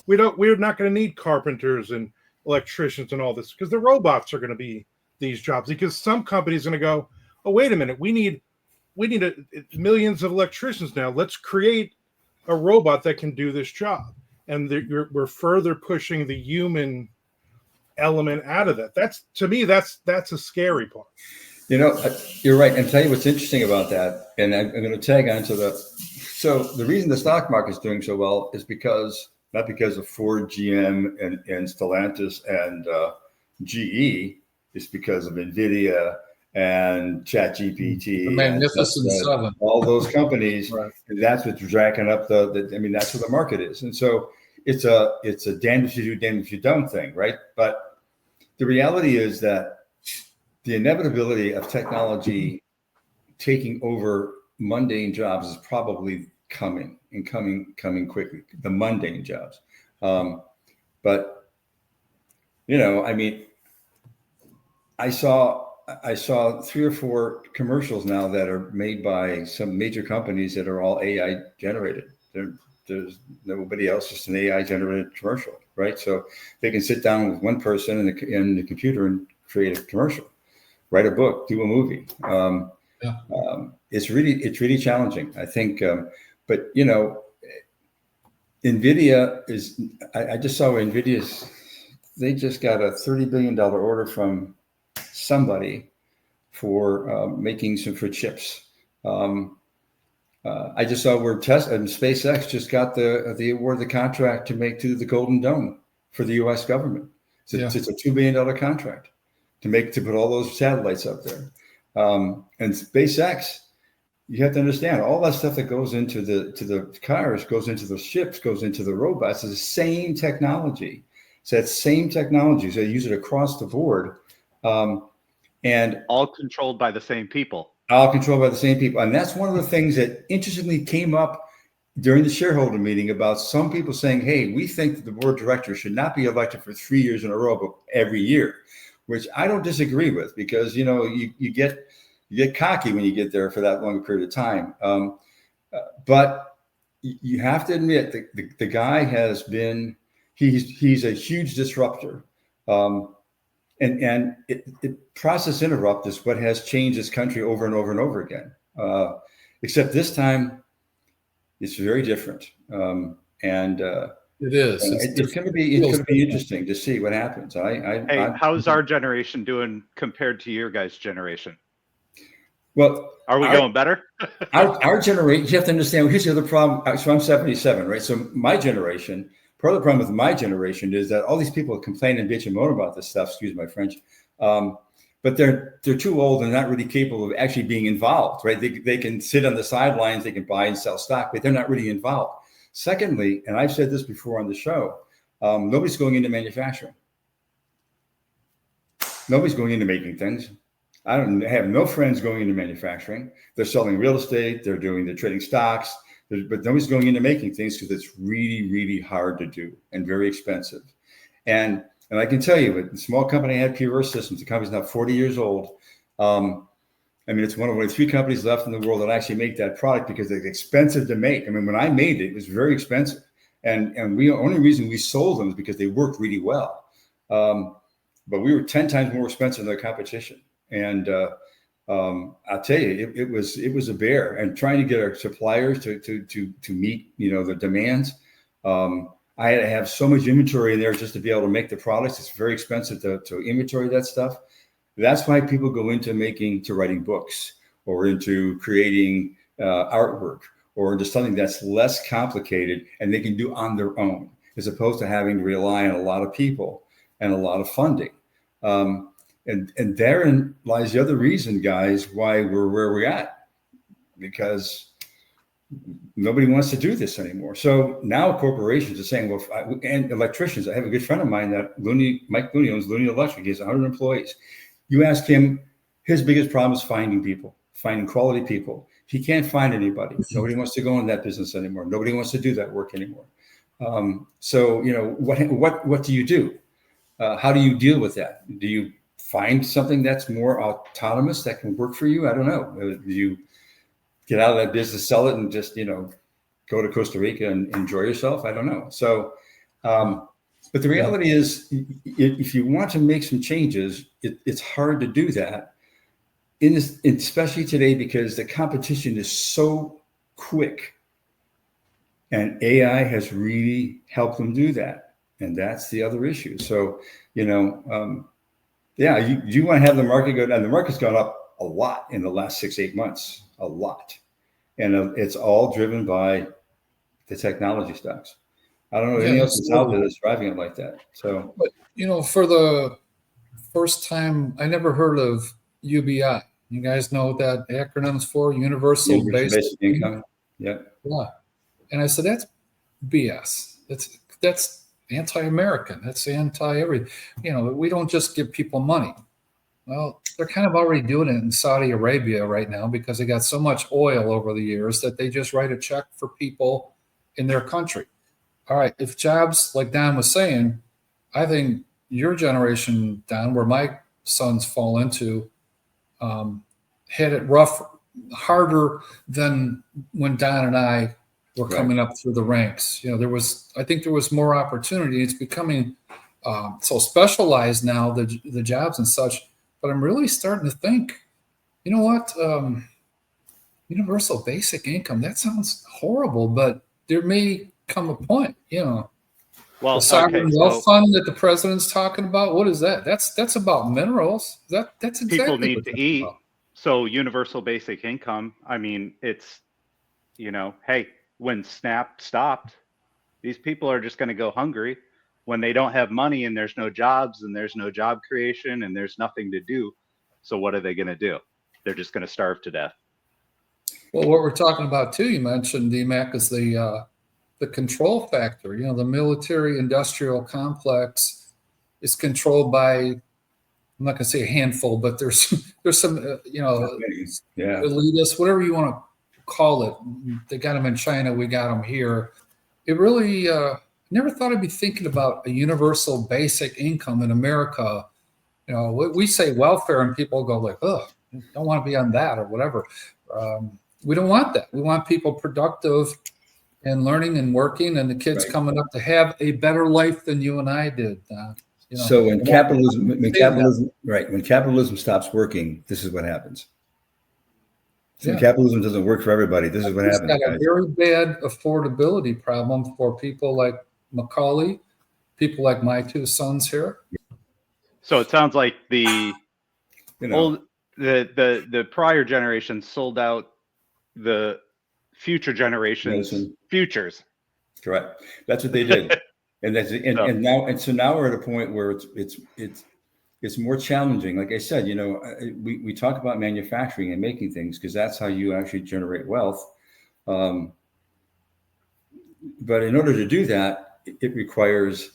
We're not going to need carpenters and electricians and all this because the robots are going to be these jobs. Because some companies are going to go, oh, wait a minute, we need millions of electricians now. Let's create a robot that can do this job. And we're further pushing the human element out of that. That's, to me, that's a scary part. You're right. And tell you what's interesting about that. And I'm going to tag on to so the reason the stock market is doing so well is not because of Ford, GM, and Stellantis and GE. It's because of NVIDIA and ChatGPT. The Magnificent Seven. All those companies. Right. And that's what's jacking up that's where the market is. And so it's a damn if you do, damn if you don't thing, right? But the reality is that the inevitability of technology taking over mundane jobs is probably coming quickly, the mundane jobs. But I saw 3 or 4 commercials now that are made by some major companies that are all AI generated. There's nobody else, just an AI generated commercial, right? So they can sit down with one person in the computer and create a commercial, write a book, do a movie. It's really challenging, I think. But NVIDIA is. I just saw NVIDIA's. They just got a $30 billion order from somebody for making for chips. I just saw where Tesla and SpaceX just got the award, the contract to make to the Golden Dome for the U.S. government. It's a $2 billion contract to put all those satellites up there. And SpaceX, you have to understand all that stuff that goes into the cars, goes into the ships, goes into the robots is the same technology. It's that same technology. So they use it across the board. And all controlled by the same people. All controlled by the same people. And that's one of the things that interestingly came up during the shareholder meeting about some people saying, hey, we think that the board of directors should not be elected for 3 years in a row, but every year, which I don't disagree with because, you get cocky when you get there for that long a period of time. But you have to admit the guy has been, he's a huge disruptor. And process interrupt is what has changed this country over and over and over again. Except this time, it's very different. It is. It's going to be interesting to see what happens. How's our generation doing compared to your guys' generation? Well, are we going better? our generation, you have to understand. Here's the other problem. So I'm 77, right? So my generation. Part of the problem with my generation is that all these people complain and bitch and moan about this stuff, excuse my French, but they're too old and not really capable of actually being involved, right? They can sit on the sidelines, they can buy and sell stock, but they're not really involved. Secondly, and I've said this before on the show, nobody's going into manufacturing. Nobody's going into making things. I have no friends going into manufacturing. They're selling real estate, they're trading stocks. But nobody's going into making things because it's really, really hard to do and very expensive. And I can tell you, a small company had Pure Earth Systems. The company's now 40 years old. It's one of only 3 companies left in the world that actually make that product because it's expensive to make. When I made it was very expensive. And the only reason we sold them is because they worked really well. But we were 10 times more expensive than their competition. And I'll tell you, it was a bear, and trying to get our suppliers to meet the demands. I had to have so much inventory in there just to be able to make the products. It's very expensive to inventory that stuff. That's why people go into writing books or into creating artwork or into something that's less complicated and they can do on their own, as opposed to having to rely on a lot of people and a lot of funding. And therein lies the other reason, guys, why we're where we're at, because nobody wants to do this anymore. So now corporations are saying, well, and electricians. I have a good friend of mine that Mike Looney owns Looney Electric. He has 100 employees. You ask him, his biggest problem is finding people, finding quality people. He can't find anybody. Nobody wants to go in that business anymore. Nobody wants to do that work anymore. So, you know, what do you do? How do you deal with that? Do you find something that's more autonomous that can work for you? I don't know. Do you get out of that business, sell it, and just, you know, go to Costa Rica and enjoy yourself? I don't know. So, but the reality is, if you want to make some changes, it's hard to do that. Especially today, because the competition is so quick, and AI has really helped them do that. And that's the other issue. So, you know, you want to have the market go down. The market's gone up a lot in the last 6-8 months, a lot. And it's all driven by the technology stocks. I don't know anything else that's out there that's driving it like that. So, but, you know, for the first time, I never heard of UBI. You guys know what that acronym's for? Universal Basic Income. Yeah. Yeah. And I said, that's BS. That's anti-American. That's anti-everything. You know, we don't just give people money. Well, they're kind of already doing it in Saudi Arabia right now, because they got so much oil over the years that they just write a check for people in their country. All right. If jobs, like Don was saying, I think your generation, Don, where my sons fall into, had it rough, harder than when Don and I were coming up through the ranks. You know, I think there was more opportunity. It's becoming so specialized now, the jobs and such. But I'm really starting to think, you know what? Universal basic income, that sounds horrible, but there may come a point, you know. Well, the sovereign wealth fund that the president's talking about, what is that? That's about minerals. That's exactly people need what to that's eat. about. So universal basic income, I mean, it's, you know, hey, when SNAP stopped, these people are just going to go hungry when they don't have money, and there's no jobs, and there's no job creation, and there's nothing to do. So what are they going to do? They're just going to starve to death. Well, what we're talking about too, you mentioned, DMAC, is the control factor. You know, the military industrial complex is controlled by, I'm not going to say a handful, but there's some, you know, elitists, whatever you want to call it. They got them in China. We got them here. It really, never thought I'd be thinking about a universal basic income in America. You know, we say welfare and people go like, oh, don't want to be on that or whatever. We don't want that. We want people productive and learning and working, and the kids coming up to have a better life than you and I did. You know, so when capitalism stops working, this is what happens. So when capitalism doesn't work for everybody, this is what happens. It's got a very bad affordability problem for people like Macaulay, people like my two sons here. So it sounds like the prior generation sold out the future generations' futures. Correct. That's what they did. So now we're at a point where it's more challenging. Like I said, you know, we talk about manufacturing and making things because that's how you actually generate wealth. But in order to do that, it requires,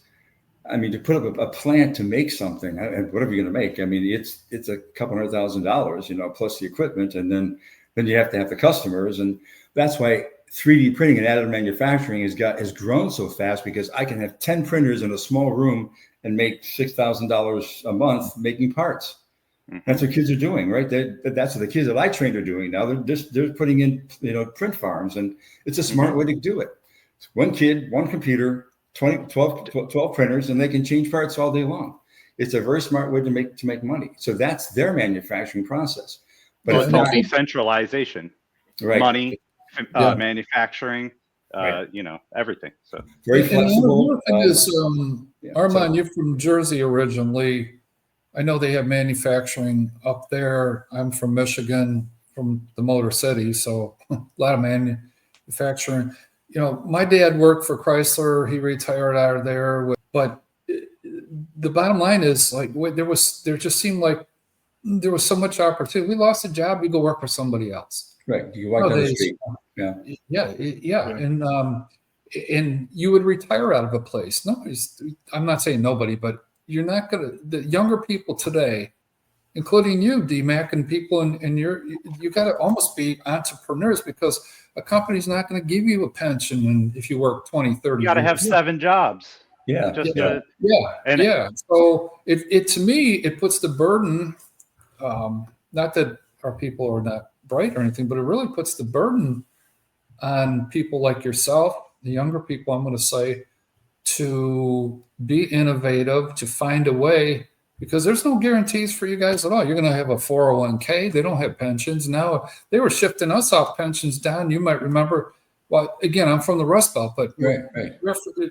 I mean, to put up a plant to make something, whatever you're going to make. I mean, it's a couple $100,000, you know, plus the equipment, and then you have to have the customers, and that's why 3D printing and additive manufacturing has grown so fast, because I can have 10 printers in a small room and make $6,000 a month making parts. That's what kids are doing, right? That's what the kids that I trained are doing now. They're putting in, you know, print farms, and it's a smart way to do it. It's one kid, one computer, 12 printers, and they can change parts all day long. It's a very smart way to make money. So that's their manufacturing process. But it's all decentralization, right? Money, manufacturing, you know, everything. So very flexible. The thing is, Armand, you're from Jersey originally. I know they have manufacturing up there. I'm from Michigan, from the Motor City, so a lot of manufacturing. You know, my dad worked for Chrysler. He retired out of there, but the bottom line is like there just seemed like there was so much opportunity. We lost a job, we go work for somebody else. Right. You walk down the street. Yeah. Yeah. And you would retire out of a place. I'm not saying nobody, but you're not gonna. The younger people today, including you, DMAC, and people in you got to almost be entrepreneurs, because a company's not going to give you a pension and if you work 20, 30 You got to have years. 7 jobs. Yeah. Just Yeah. And- Yeah. So it to me, it puts the burden, not that our people are not bright or anything, but it really puts the burden on people like yourself, the younger people, I'm going to say, to be innovative, to find a way, because there's no guarantees for you guys at all. You're going to have a 401k. They don't have pensions. Now they were shifting us off pensions down. You might remember, well, again, I'm from the Rust Belt, but Right.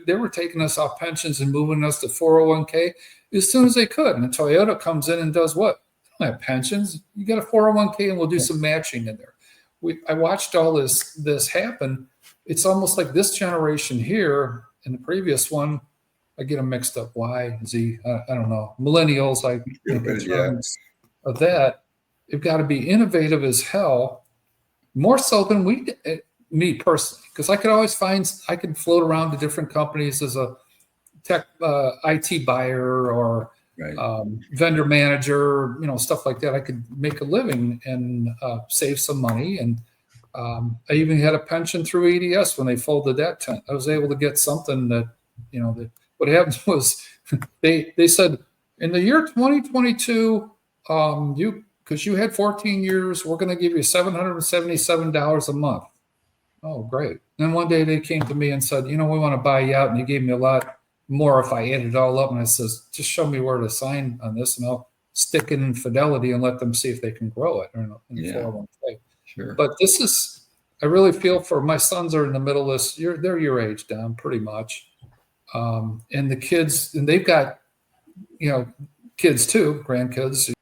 they were taking us off pensions and moving us to 401k as soon as they could. And Toyota comes in and does what? They don't have pensions. You got a 401k and we'll do some matching in there. I watched all this happen. It's almost like this generation here and the previous one, I get them mixed up. Y, Z, I don't know. Millennials, I think in terms of that, they've got to be innovative as hell, more so than me personally, because I could float around to different companies as a tech IT buyer or vendor manager, stuff like that. I could make a living and save some money. And I even had a pension through EDS when they folded that tent. I was able to get something that, that what happened was they said in the year 2022, because you had 14 years, we're going to give you $777 a month. Oh, great. Then one day they came to me and said, we want to buy you out. And they gave me a lot more if I added it all up. And I says, just show me where to sign on this and I'll stick it in Fidelity and let them see if they can grow it. In the 401k. Sure. But I really feel for my sons are in the middle of this. They're your age, Don, pretty much. And the kids, and they've got, kids too, grandkids.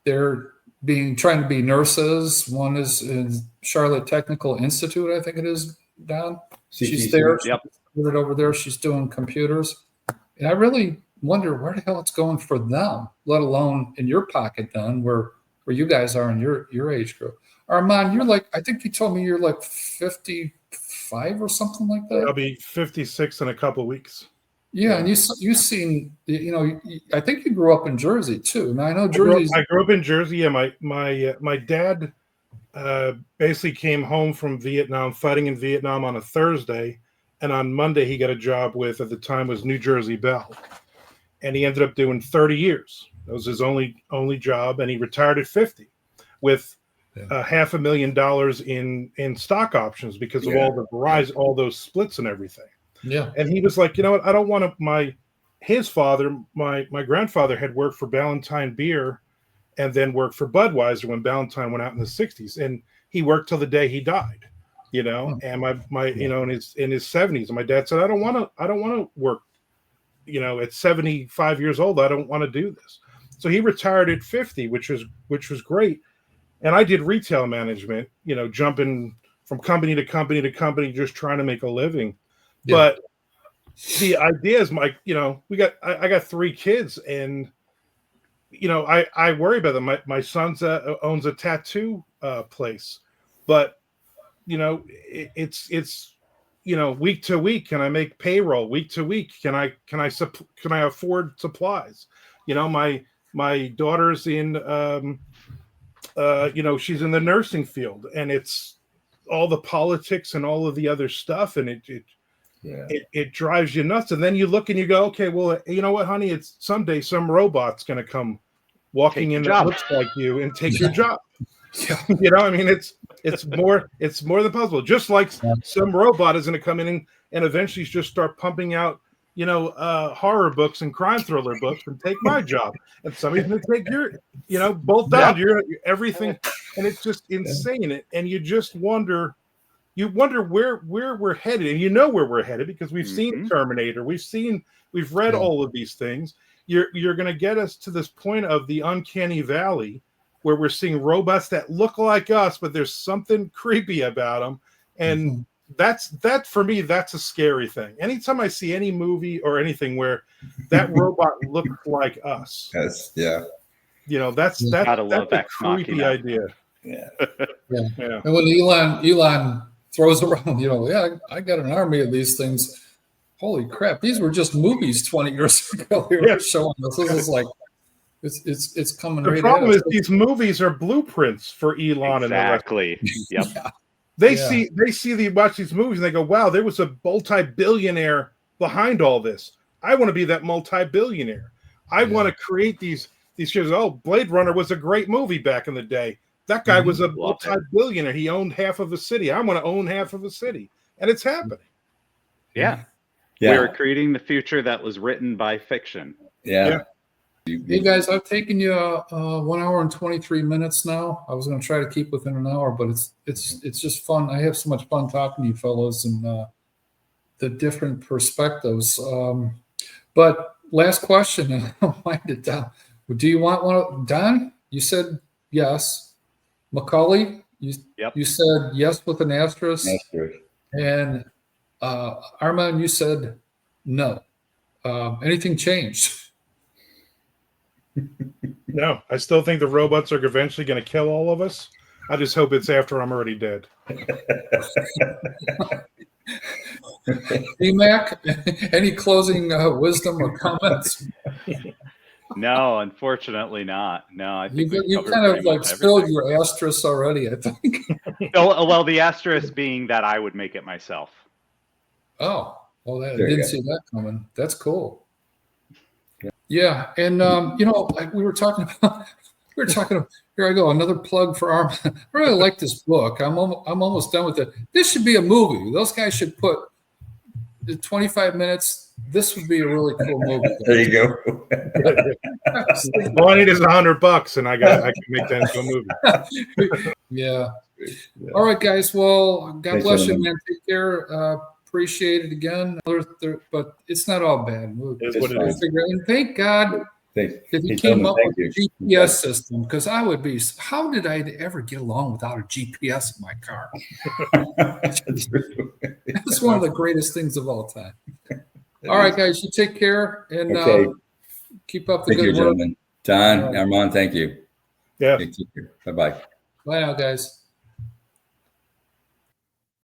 They're trying to be nurses. One is in Charlotte Technical Institute, I think it is, Don. She's there. Yep. She's over there. She's doing computers. And I really wonder where the hell it's going for them, let alone in your pocket, Don, where you guys are in your age group. Armand, I think you told me you're like 55 or something like that. I'll be 56 in a couple of weeks. Yeah, and you've seen, I think you grew up in Jersey too. Now I know Jersey. I grew up in Jersey. Yeah, my dad basically came home from Vietnam, fighting in Vietnam on a Thursday, and on Monday he got a job with, at the time, was New Jersey Bell, and he ended up doing 30 years. That was his only job, and he retired at 50 with $500,000 in stock options because of all the Verizon, all those splits and everything. Yeah. And he was like, I don't want to, his father, my grandfather had worked for Ballantine Beer and then worked for Budweiser when Ballantine went out in the 60s. And he worked till the day he died, and my in his 70s. And my dad said, I don't want to work, at 75 years old. I don't want to do this. So he retired at 50, which was great. And I did retail management, jumping from company to company to company, just trying to make a living. Yeah. But the idea is, Mike, I got 3 kids, and I worry about them. My son owns a tattoo place, but it's week to week. Can I make payroll week to week? Can I afford supplies? My daughter's in she's in the nursing field, and it's all the politics and all of the other stuff, and it drives you nuts. And then you look and you go, okay, well, you know what, honey, it's someday some robot's going to come walking in that looks like you and take your job. It's more than possible. Just like some robot is going to come in and eventually just start pumping out, horror books and crime thriller books and take my job. And somebody's going to take your, bolt down your everything. And it's just insane. And you just wonder where we're headed. And where we're headed because we've seen Terminator. We've read all of these things. You're going to get us to this point of the uncanny valley where we're seeing robots that look like us, but there's something creepy about them. And that for me, that's a scary thing. Anytime I see any movie or anything where that robot looked like us. Yes. Yeah. You know, that's Gotta that's love a Ex creepy Machina. idea. Yeah. Yeah. And when Elon throws around, yeah, I got an army of these things. Holy crap! These were just movies 20 years ago. They were Yeah. showing us. This is like it's coming The right problem at is us. these movies are blueprints for Elon and the rest. Exactly. Yep. They Yeah. see watch these movies and they go, wow, there was a multi-billionaire behind all this. I want to be that multi-billionaire. I want to create these shows. Oh, Blade Runner was a great movie back in the day. That guy was a Love it. multi-billionaire. He owned half of a city. I want to own half of a city. And it's happening. Yeah. Yeah. We were creating the future that was written by fiction. Yeah. Hey guys, I've taken you 1 hour and 23 minutes now. I was going to try to keep within an hour, but it's just fun. I have so much fun talking to you fellows and the different perspectives. But last question, and I'll wind it down. Do you want one? Don, you said yes. Macaulay, Yep. you said yes with an asterisk. Asterisk. And Armand, you said no. Anything changed? No, I still think the robots are eventually going to kill all of us. I just hope it's after I'm already dead. Mac, any closing wisdom or comments? No, unfortunately not. No, I think You we've covered kind of pretty like much spilled everything. your asterisk already, I think. Oh, well, the asterisk being that I would make it myself. Oh, well, I There you didn't go. see that coming. That's cool. Yeah, and like we were talking about, here I go, another plug for Arm. I really like this book. I'm almost done with it. This should be a movie. Those guys should put the 25 minutes. This would be a really cool movie. There you go. All I need is $100 and I can make that into a movie. Yeah. All right, guys. Well, God Thanks, bless you, gentlemen. man. Take care. Appreciate it again. But it's not all bad. Is what it fine. is. And thank God Thanks. that he Hey, came gentlemen, up thank with you. a GPS system, because I would be. How did I ever get along without a GPS in my car? That's one of the greatest things of all time. All right, guys, you take care and Okay. keep up the Thank you, good work. gentlemen. Don, All right. Armand, thank you. Yeah. Take care. Bye-bye. Bye now, guys.